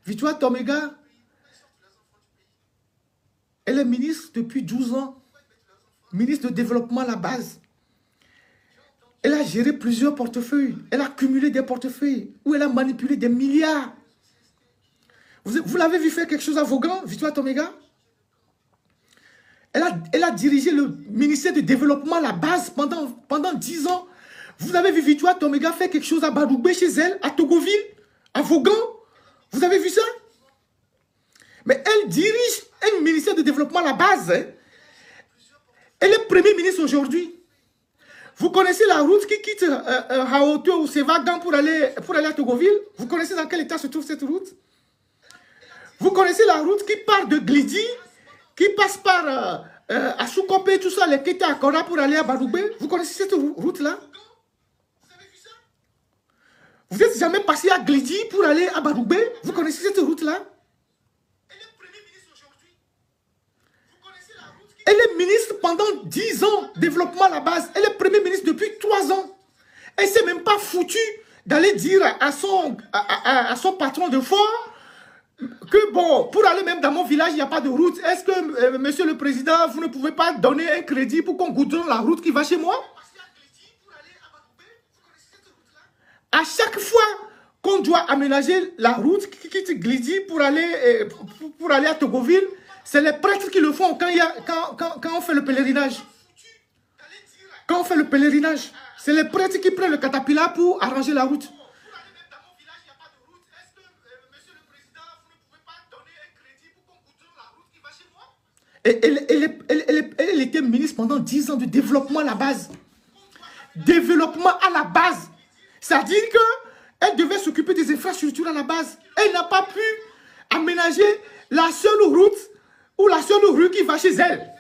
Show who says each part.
Speaker 1: Victoire Tomega, elle est ministre depuis 12 ans. Ministre de développement à la base. Elle a géré plusieurs portefeuilles. Elle a cumulé des portefeuilles où elle a manipulé des milliards. Vous l'avez vu faire quelque chose à Vaughan, Victoire Tomega? Elle a dirigé le ministère du développement à la base pendant 10 ans. Vous avez vu Victoire Tomega faire quelque chose à Badoubé chez elle, à Togoville, à Vaughan? Vous avez vu ça? Mais elle dirige un ministère de développement à la base. Hein? Elle est Premier ministre aujourd'hui. Vous connaissez la route qui quitte Haoto ou Sevagan pour aller à Togoville? Vous connaissez dans quel état se trouve cette route? Vous connaissez la route qui part de Glidi, qui passe par Asukopé, tout ça, les Kéta Akora pour aller à Badoubé? Vous connaissez cette route-là? Vous n'êtes jamais passé à Glidi pour aller à Badoubé? Vous connaissez cette route-là? Elle est ministre pendant 10 ans, développement à la base. Elle est Premier ministre depuis 3 ans. Elle ne s'est même pas foutue d'aller dire à son patron de fort que bon, pour aller même dans mon village, il n'y a pas de route. Est-ce que, monsieur le président, vous ne pouvez pas donner un crédit pour qu'on goudronne la route qui va chez moi? À chaque fois qu'on doit aménager la route qui quitte Glidi pour aller à Togoville, c'est les prêtres qui le font quand on fait le pèlerinage. Quand on fait le pèlerinage, c'est les prêtres qui prennent le catapillar pour arranger la route. Et elle était ministre pendant 10 ans de développement à la base. Développement à la base. C'est-à-dire qu'elle devait s'occuper des infrastructures à la base. Elle n'a pas pu aménager la seule route ou la seule rue qui va chez elle.